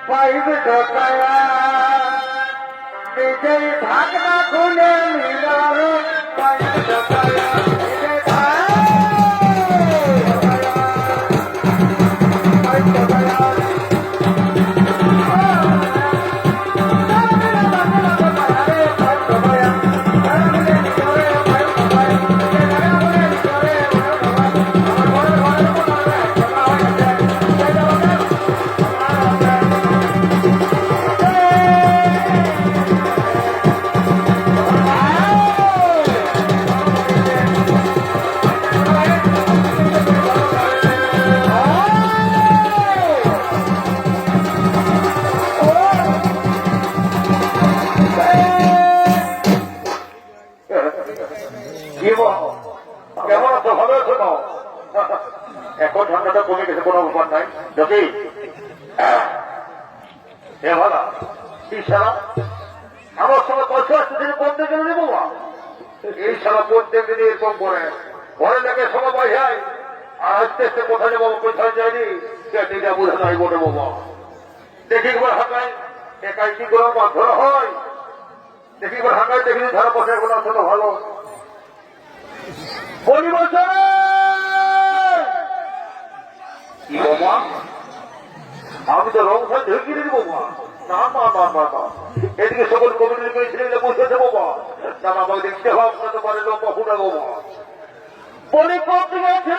পাইব ঢোকায়া নিজেই ঢাকনা খুলে নিলার পাইব ঢোকায়া কেমন আছো? ভালো আছো না? এখন ঠান্ডাটা কমে গেছে, কোনো ব্যাপার নাই। যদি এ ভালো এই সারা আমার সঙ্গে পয়সা আসতে তিনি পড়তে গেলে নেবো না। এই সারা পড়তে গেলে এরকম করে ঘরে লেগে সময় পয়সায় আর আস্তে আস্তে কোথায় যাবো কোথায় যায়নি সেটা বুঝে নাই বলে বাবা। দেখি একবার হাঁকায় একাই কি করে মাছ ধরা হয়, দেখি একবার হাঁকায় দেখিনি ধরা পয়সা এখন আসলে ভালো বলি বলছে কি বাবা আমি তো রং সাল ঢেকে দিব বাবা। না না না না না এদিকে সকল কমিটির ছেলেগুলো বসেছে বাবা। না আমাকে দেখতে হবে আপনাদের পারে লম্বা ফুটা বাবা বলি করতে গেছে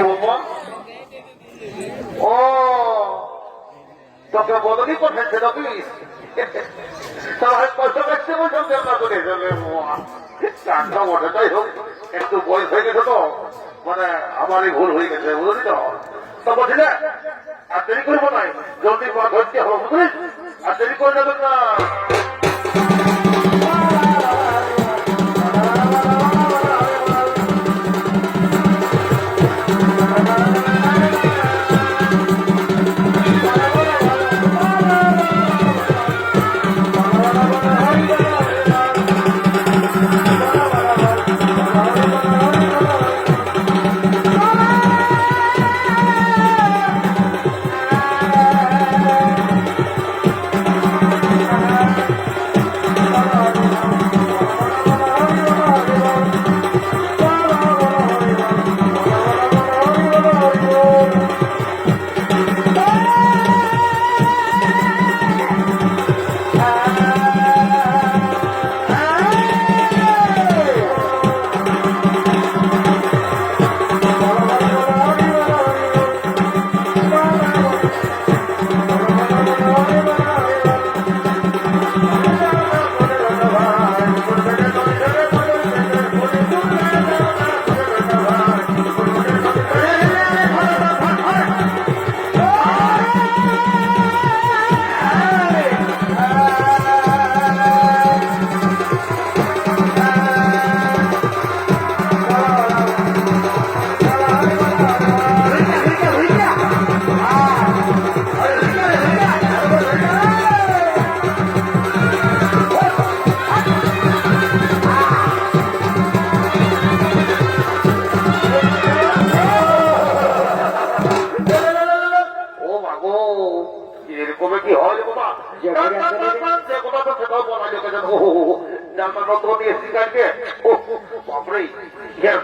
বাবা। ও তোকে বদলি পাঠাচ্ছে নাকি? তাহলে পয়সা দেখতে বলছেন না করে টাকা ওঠাটাই হোক, একটু বয়স হয়ে গেছে তো মানে আমারই ভুল হয়ে গেছে বুঝলি তো। তো বলছি না আর দেরি করবো নাই, জলদি ধরতে হবে বুঝলিস, আর দেরি করে যাবেন না।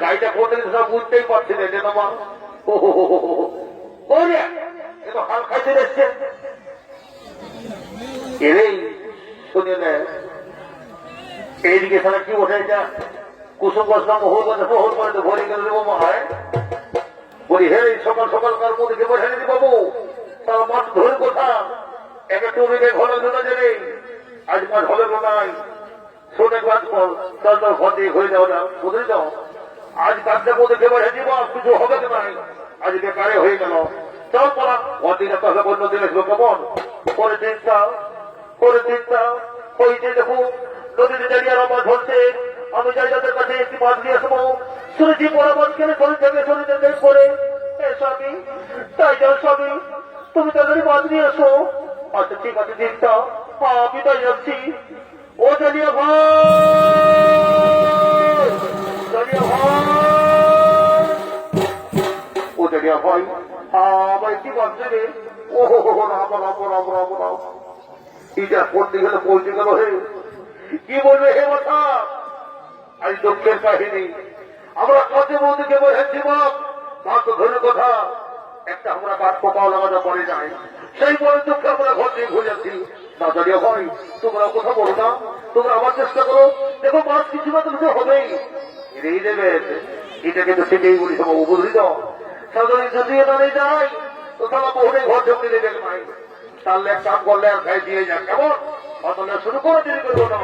গাড়িটা করতে সব বুঝতেই পারছি না এটা তোমার হাল খাইতে যাচ্ছে এরেই শুনে নেয় এইদিকে সারা কি বসে যা কুসুম বসলাম মোহর বসে মোহর করে তো ভরে গেল দেবো হয় বলি হে সকাল সকাল কার মধ্যে বসে নিদি বাবু তার মাছ ধরে কোথা একটা টুরিকে ঘরে ধরে যাবে আজ মাছ হবে নাই শোনে কাজ কর তার ঘর দিয়ে হয়ে যাও না বুঝে যাও আজ কাজটা মধ্যে বসে দিব কিছু হবে নাই আজ বেকারে হয়ে গেল চল পড়া অদিনে কথা বন্য দিন আসবো কেমন করে চিন্তা হয়েছে দেখুন নদীতে দাঁড়িয়ে আমার ধরছে আমি যাই যাদের কাছে একটি মাছ দিয়ে আসবো শুনেছি বড় মাছ কেন শরীর থেকে শরীরে দেখ করে স্বামী তাই যাও স্বামী তুমি তাদের মাছ নিয়ে আসো আচ্ছা ঠিক আছে চিন্তা আমি তাই যাচ্ছি ও জানিয়া ভাই হয় আমার কি বাঁচছে রে ও রাম রাম রাম রাম রাম এটা পড়তে গেলে পৌঁছে গেল হে কি বলবে হে মাথা আজ দুঃখের কাহিনী আমরা কাজে বৌদিকে বোঝাচ্ছি বাপ মা তো ধরে কথা একটা আমরা কাঠ পোকাও লাগাতে পারি নাই সেই বলে দুঃখে আমরা ঘর দিয়ে ঘুরে যাচ্ছি না দাঁড়িয়ে হয় তোমরা কথা বলো না তোমরা আমার চেষ্টা করো দেখো মাছ কিছু না তুমি হবেই এটাই দেবেন এটা কিন্তু সেটাই বলি সব বুঝলি তো সাধারণ যদি এখানে যায় তো তারা বহুরে ঘর ঢুকতে দেবেন নাই তাহলে এক কাম করলে আর গায়ে দিয়ে যাক কেমন অতলে শুরু করে দেরি করবো না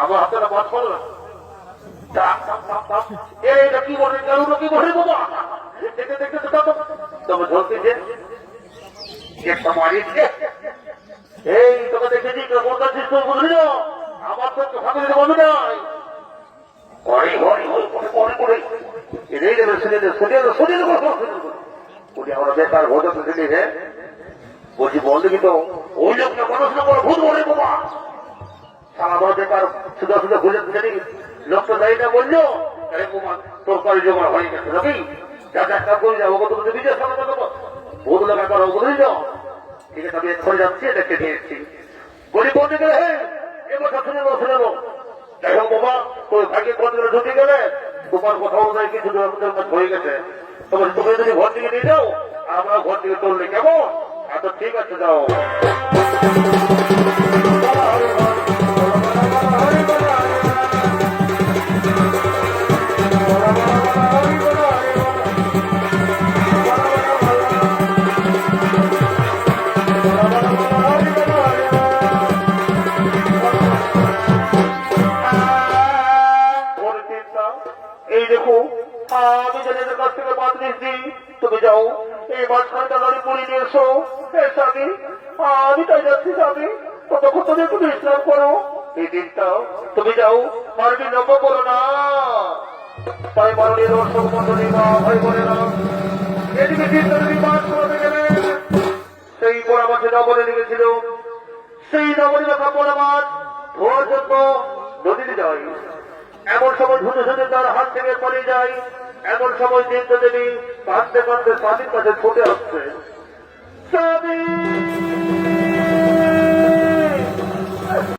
আমার হাতে মাছ করলাম এইটা কি বলে গেল কি বলে বাবা দেখতে দেখতে তবে ধরতেছে একটা মারিয়েছে এই তোকে দেখেছি করতেছিস তো বুঝলি না আমার তো সামনে বলবি নাই হরি হরি হরি করে এটাই দেবে শুনে আমরা বেকার ভোজন শুনে বলছি বলতে কিন্তু ওই লোকটা পড়াশোনা করে ভূত বলে বাবা আমার বেকার সুদা সুদা খুঁজে খুঁজে নি লোকটা যাই না বললো তরকারি জোগাড় হয়ে গেছে নাকি যা একটা করে যাবো তুমি বিজয় সঙ্গে দেবো ভূত লোক একবার বুঝলি না ঠিক আছে আমি এক্ষণে যাচ্ছি দেখে নিয়ে এসছি গরিব বলতে গেলে হ্যাঁ এ কথা শুনে নো যাই হোক বাবা তোর ভাগ্যে কোন দিনে ঢুকে গেলে তোমার কথা অনুযায়ী কিছু হয়ে গেছে তোমার তুমি যদি ঘর থেকে নিয়ে যাও আমরা ঘর থেকে চললে কেমন আচ্ছা ঠিক আছে যাও এই দেখো আমি জেলেদের কাছ থেকে বাদ নিচ্ছি তুমি যাও এই মাঝখানটা গাড়ি পড়ে নিয়ে এসো স্বামী আমি তাই যাচ্ছি স্বামী ততক্ষণ তুমি একটু বিশ্রাম করো এই দিনটা তুমি যাও পারবি লক্ষ্য করো না তাই মাননীয় দর্শক মন্ডলী মা ভাই বলে না এদিকে চিন্তা তুমি পাঠ করতে গেলে সেই পোড়া মাছে নগরে লেগেছিল সেই নগরী লেখা পোড়া মাছ ধোয়ার জন্য নদীতে যায় এমন সময় ধুতে ধুতে তার হাত থেকে পালিয়ে যায় এমন সময় চিন্তা দেবী কাঁদতে কাঁদতে স্বামীর কাছে ছুটে আসছে স্বামী